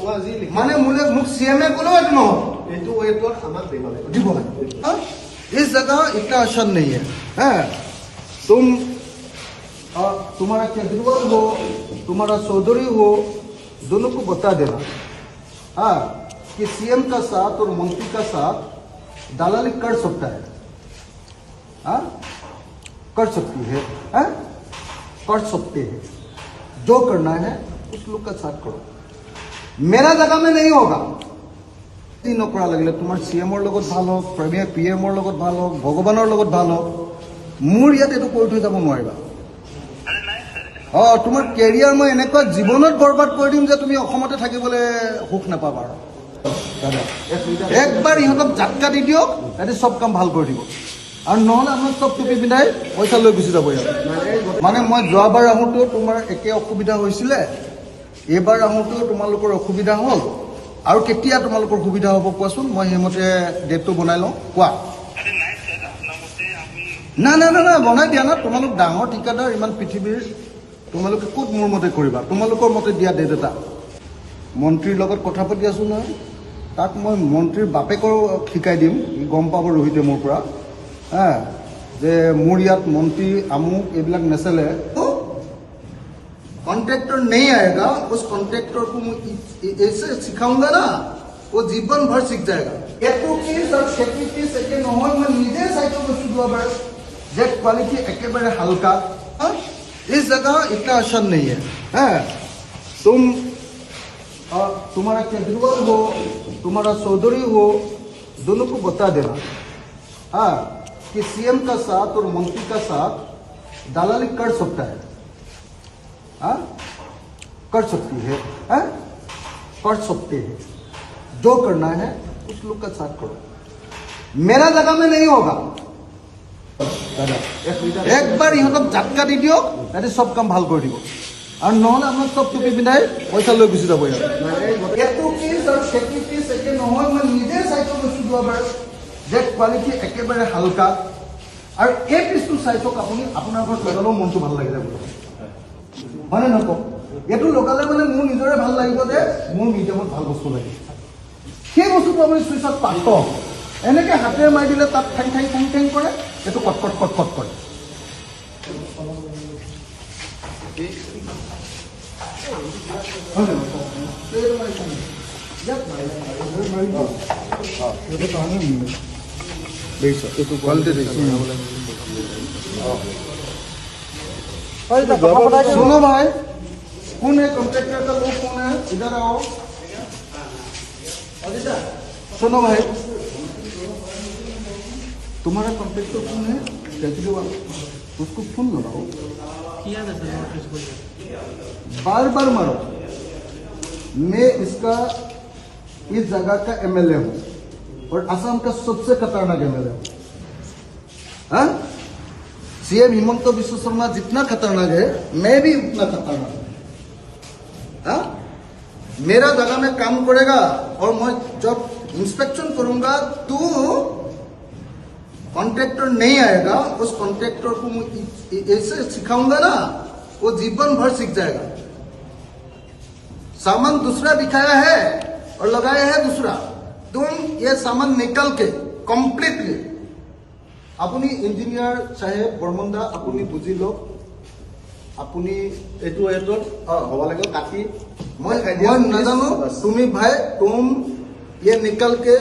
माने मुझे सीएमए को इस जगह इतना आसान नहीं है, तुम्हारा केजरीवाल हो, तुम्हारा चौधरी हो, दोनों को बता देना कि सीएम का साथ और मंत्री का साथ दलाली कर सकता है, कर सकती है, कर सकते हैं। जो करना है उस लोग का साथ करो, मेरा जगह में नहीं होगा। नकरा लगे तुम्हार सीएমৰ লগত ভাল হোক, পিএমৰ লগত ভাল হোক, ভগৱানৰ লগত ভাল হোক, মোৰ ইয়াত এইটো কৰি থৈ যাব নোৱাৰিবা। তোমাৰ কেৰিয়াৰ মই এনেকুৱা জীৱনত বৰবাদ কৰি দিম যে তুমি অসমতে থাকিবলৈ সুখ নাপাবা। একবাৰ ইহঁতক জাটকা দি দিয়ক, সিহঁতে চব কাম ভাল কৰি দিব, আৰু নহ'লে আপোনাক চব টুপি পিন্ধাই পইচা লৈ গুচি যাব ইয়াত। মানে মই যোৱাবাৰ আহোঁতেও তোমাৰ একে অসুবিধা হৈছিলে, এইবাৰ আহোঁতেও তোমালোকৰ অসুবিধা হ'ল, আৰু কেতিয়া তোমালোকৰ সুবিধা হ'ব কোৱাচোন, মই সেইমতে ডেটটো বনাই লওঁ। কোৱা। না না না না বনাই দিয়া না, তোমালোক ডাঙৰ ঠিকাদাৰ ইমান পৃথিৱীৰ, তোমালোকে ক'ত মোৰ মতে কৰিবা, তোমালোকৰ মতে দিয়া ডেট এটা। মন্ত্ৰীৰ লগত কথা পাতি আছোঁ নহয়, তাক মই মন্ত্ৰীৰ বাপেকৰ শিকাই দিম, গম পাব ৰোহিতে মোৰ পৰা, যে মোৰ ইয়াত মন্ত্ৰী আমুক এইবিলাক নেচেলে। कॉन्ट्रैक्टर नहीं आएगा, उस कॉन्ट्रैक्टर को ऐसे सिखाऊंगा ना, वो जीवन भर सीख जाएगा। क्वालिटी एकेबारे हल्का, इस जगह इतना आसान नहीं है, तुम्हारा केजरीवाल हो, तुम्हारा चौधरी हो, दोनों को बता देना कि सीएम का साथ और मंत्री का साथ दलाली कर सकता है, कर सकती है, कर सकते हैं। जो करना है उस लोग का साथ करो, मेरा जगह में नहीं होगा। একবাৰ ইহঁতক জাটকা দি দিয়ক, সিহঁতে চব কাম ভাল কৰি দিব, আৰু নহ'লে আপোনাক চব টুপি পিন্ধাই পইচা লৈ গুচি যাব ইয়াত। এইটো পিচ আৰু সেইটো পিচ একে নহয়, মই নিজে চাইছোঁ লৈছোঁ যোৱাবাৰ, যে কোৱালিটি একেবাৰে হালকা, আৰু এই পিচটো চাইছক আপুনি, আপোনাৰ ঘৰত লগালেও মনটো ভাল লাগি যাব, হয়নে নকওঁ? এইটো লগালে মানে মোৰ নিজৰে ভাল লাগিব যে মোৰ মিউজিয়ামত ভাল বস্তু লাগে। সেই বস্তুটো আপুনি চুইচত পাতক, এনেকৈ হাতেৰে মাৰি দিলে তাত ঠেং ঠেং ঠেং ঠেং কৰে, এইটো কটকট কটকট কৰে। सुनो भाई, कौन है कॉन्ट्रैक्टर का लोग, कौन है, इधर आओ। सुनो भाई, तुम्हारा कॉन्ट्रैक्टर कौन है, केजरीवाल, उसको फोन लगाओ, बार बार मारो। मैं इसका इस जगह का एमएलए हूँ और असम का सबसे खतरनाक एमएलए हूँ। सीएम हिमंत बिश्व शर्मा जितना खतरनाक है, मैं भी उतना खतरनाक हूँ। मेरा जगह में काम करेगा और मैं जब इंस्पेक्शन करूंगा तो कॉन्ट्रैक्टर नहीं आएगा, उस कॉन्ट्रैक्टर को ऐसे सिखाऊंगा ना, वो जीवन भर सीख जाएगा। सामान दूसरा दिखाया है और लगाया है दूसरा, तुम ये सामान निकल के कम्प्लीटली আপুনি ইঞ্জিনিয়াৰ সাহেব বৰ্মন্দা, আপুনি বুজি লওক, আপুনি এইটো এটত হ'ব লাগে কাটি, মই নাজানো, তুমি ভাই तुम ये निकल के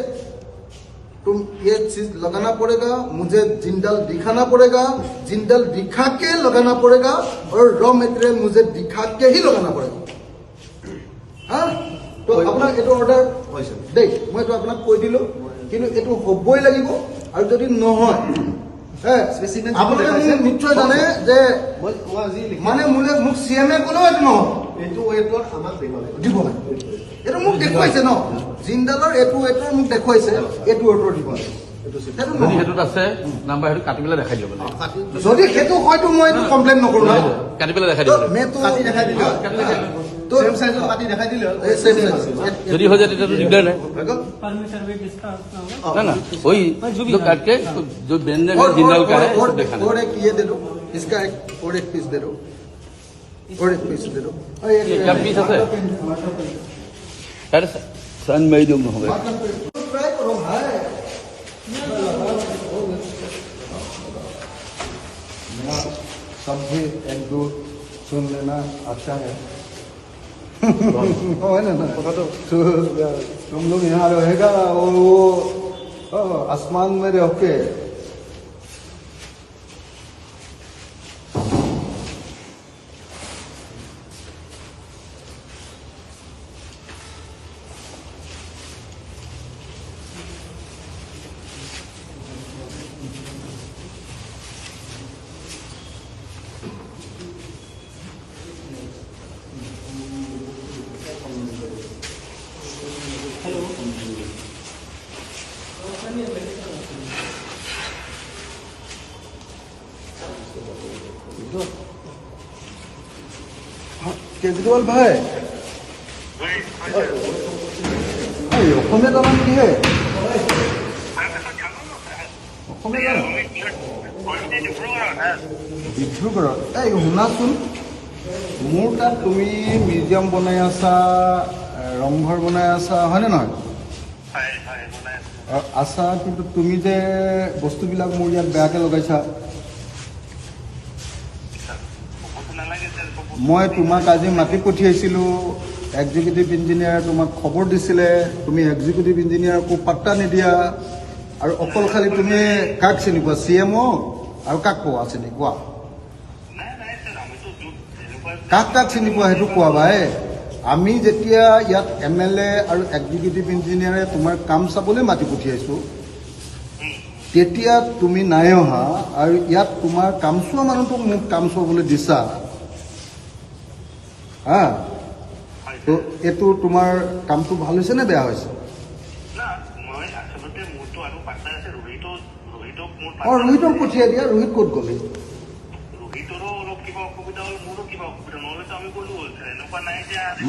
तुम ये चीज लगाना पड़ेगा, मुझे जिंदल दिखाना पड़ेगा, जिंदल दिखा के लगाना पड़ेगा, और रॉ मटेरियल मुझे दिखा के ही लगाना पड़ेगा। তো আপোনাক এইটো অৰ্ডাৰ হৈছে দেই, মই এইটো আপোনাক কৈ দিলোঁ, কিন্তু এইটো হ'বই লাগিব, আৰু যদি নহয় আপোনালোকে মোক নিশ্চয় জানে যে মানে মোক চিএমএ ক'লেও এইটো নহয়, এইটো ৱেটত আমাক দিব লাগে। এইটো মোক দেখুৱাইছে ন, জিন্দালৰ এইটো ৱেটৰ মোক দেখুৱাইছে, এইটো ৱেটৰ দিব লাগে। সেইটোত আছে নাম্বাৰ, সেইটো কাটি পেলাই দেখাই দিব। যদি সেইটো হয়তো মই এইটো কমপ্লেইন নকৰোঁ, কাটি পেলাই দেখাই দিব। যদি হৈ যায় তেতিয়াতো দিগদাৰ নাই। ना ना वही जो काट के जो व्यंजन जिंदल का है और एक ये दे दो, इसका और एक पीस दे दो, और एक पीस दे दो। क्या पीस है? ছাৰে চাইন মাৰি দিয়ক নহ'লে ট্ৰাই কৰো ভাই सब भी एक दो सुन लेना अच्छा है है ना तो तुम लोग यहाँ रहेगा और वो आसमान में रह के केजरीवाल भाई অসমীয়া জানা কিহে অসমীয়া জানা ডিব্ৰুগড়ত এই শুনাচোন মোৰ তাত তুমি মিউজিয়াম বনাই আছা ৰংঘৰ বনাই আছা হয়নে নহয় আছা কিন্তু তুমি যে বস্তুবিলাক মোৰ ইয়াত বেয়াকৈ লগাইছা মই তোমাক আজি মাতি পঠিয়াইছিলোঁ এক্সিকিউটিভ ইঞ্জিনিয়াৰ তোমাক খবৰ দিছিলে তুমি এক্সিকিউটিভ ইঞ্জিনিয়াৰকো পাত্তা নিদিয়া আৰু অকল খালি তুমি কাক চিনি পোৱা CMO আৰু কাক পোৱা চিনি কোৱা কাক চিনি পোৱা সেইটো কোৱা ভাই আমি যেতিয়া ইয়াত MLA আৰু এক্সিকিউটিভ ইঞ্জিনিয়াৰে তোমাৰ কাম চাবলৈ মাতি পঠিয়াইছোঁ তেতিয়া তুমি নাই অহা আৰু ইয়াত তোমাৰ কাম চোৱা মানুহটোক মোক কাম চোৱাবলৈ দিছা হা তো এইটো তোমাৰ কামটো ভাল হৈছে নে বেয়া হৈছে ৰোহিতক পঠিয়াই দিয়া ৰোহিত ক'ত গ'লে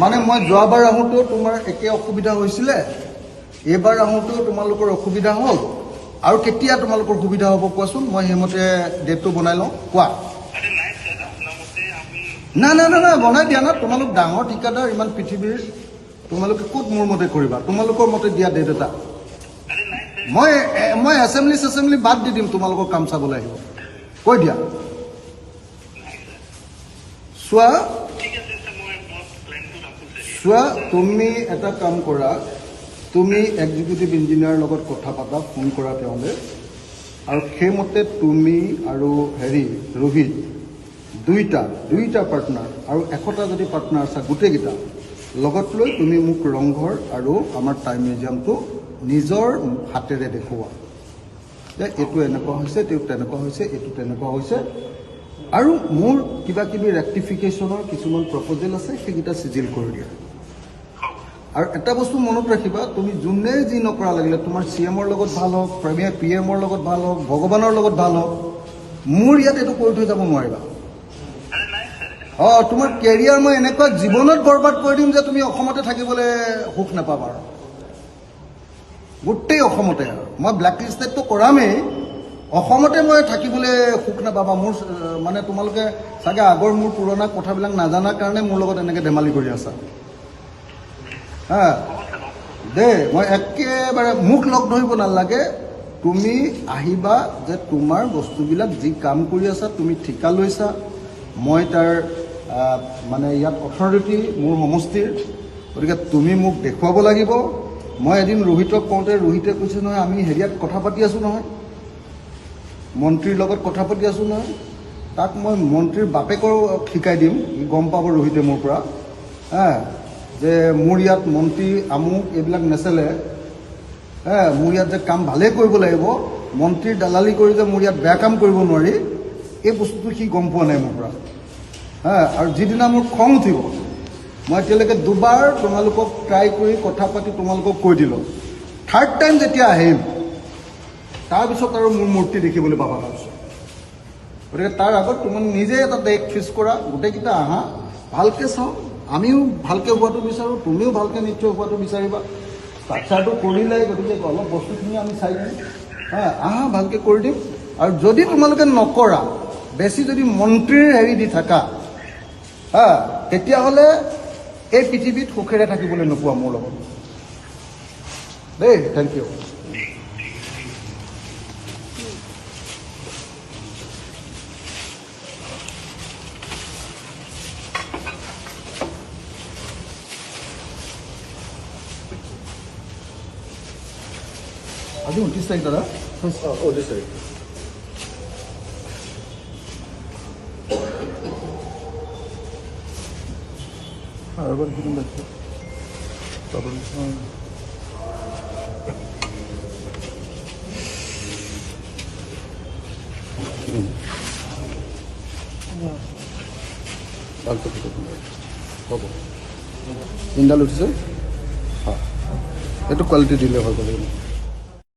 মানে মই যোৱাবাৰ আহোঁতেও তোমাৰ একে অসুবিধা হৈছিলে এইবাৰ আহোঁতেও তোমালোকৰ অসুবিধা হ'ল আৰু কেতিয়া তোমালোকৰ সুবিধা হ'ব কোৱাচোন মই সেইমতে ডেটটো বনাই লওঁ কোৱা না না না না বনাই দিয়া না তোমালোক ডাঙৰ ঠিকাদাৰ ইমান পৃথিৱীৰ তোমালোকে ক'ত মোৰ মতে কৰিবা তোমালোকৰ মতে দিয়া ডেট এটা মই এছেম্বলি বাদ দি দিম তোমালোকৰ কাম চাবলৈ আহিব কৈ দিয়া চোৱা তুমি এটা কাম কৰা তুমি এক্সিকিউটিভ ইঞ্জিনিয়াৰৰ লগত কথা পাতা ফোন কৰা তেওঁলৈ আৰু সেইমতে তুমি আৰু ৰোহিত দুইটা পাৰ্টনাৰ আৰু 100টা যদি পাৰ্টনাৰ আছে গোটেইকেইটা লগত লৈ তুমি মোক ৰংঘৰ আৰু আমাৰ টাইম মিউজিয়ামটো নিজৰ হাতেৰে দেখুওৱা যে এইটো এনেকুৱা হৈছে এইটো তেনেকুৱা হৈছে এইটো তেনেকুৱা হৈছে আৰু মোৰ কিবা কিবি ৰেক্টিফিকেশ্যনৰ কিছুমান প্ৰপ'জেল আছে সেইকেইটা চিজিল কৰি দিয়া আৰু এটা বস্তু মনত ৰাখিবা তুমি যোনে যি নকৰা লাগিলে তোমাৰ CMৰ লগত ভাল হওক PMৰ লগত ভাল হওক ভগৱানৰ লগত ভাল হওক মোৰ ইয়াত এইটো কৰি থৈ যাব নোৱাৰিবা তোমাৰ কেৰিয়াৰ মই এনেকুৱা জীৱনত বৰবাদ কৰি দিম যে তুমি অসমতে থাকিবলৈ সুখ নাপাবা গোটেই অসমতে মই ব্লেক লিষ্টেডটো কৰামেই অসমতে মই থাকিবলৈ সুখ নাপাবা মোৰ মানে তোমালোকে চাগে আগৰ মোৰ পুৰণা কথাবিলাক নাজানাৰ কাৰণে মোৰ লগত এনেকৈ ধেমালি কৰি আছা হা মই একেবাৰে মোক লগ ধৰিব নালাগে তুমি আহিবা যে তোমাৰ বস্তুবিলাক যি কাম কৰি আছা তুমি ঠিকা লৈছা মই তাৰ মানে ইয়াত অথৰিটি মোৰ সমষ্টিৰ গতিকে তুমি মোক দেখুৱাব লাগিব মই এদিন ৰোহিতক কওঁতে ৰোহিতে কৈছে নহয় আমি হেৰিয়াত কথা পাতি আছোঁ নহয় মন্ত্ৰীৰ লগত কথা পাতি আছোঁ নহয় তাক মই মন্ত্ৰীৰ বাপেকৰ শিকাই দিম গম পাব ৰোহিতে মোৰ পৰা যে মোৰ ইয়াত মন্ত্ৰী আমুক এইবিলাক নেচেলে মোৰ ইয়াত যে কাম ভালেই কৰিব লাগিব মন্ত্ৰীৰ দালালি কৰি যে মোৰ ইয়াত বেয়া কাম কৰিব নোৱাৰি এই বস্তুটো সি গম পোৱা নাই মোৰ পৰা আৰু যিদিনা মোৰ খং উঠিব মই এতিয়ালৈকে দুবাৰ তোমালোকক ট্ৰাই কৰি কথা পাতি তোমালোকক কৈ দিলোঁ থাৰ্ড টাইম যেতিয়া আহিম তাৰপিছত আৰু মোৰ মূৰ্তি দেখিবলৈ পাবা তাৰপিছত গতিকে তাৰ আগত তুমি নিজে এটা ডেট ফিক্স কৰা গোটেইকেইটা আহা ভালকৈ চাওঁ আমিও ভালকৈ হোৱাটো বিচাৰোঁ তুমিও ভালকৈ নিশ্চয় হোৱাটো বিচাৰিবা ষ্ট্ৰাকচাৰটো কৰিলে গতিকে অলপ বস্তুখিনি আমি চাই দিম আহা ভালকৈ কৰি দিম আৰু যদি তোমালোকে নকৰা বেছি যদি মন্ত্ৰীৰ হেৰি দি থাকা তেতিয়াহ'লে এই পৃথিৱীত সুখেৰে থাকিবলৈ নোপোৱা মোৰ লগত দেই থেংক ইউ আজি 29 তাৰিখ দাদা আৰু এবাৰ কিমান লাগছে হ'ব ইণ্ডাল উঠিছে এইটো কোৱালিটি দিলে হয়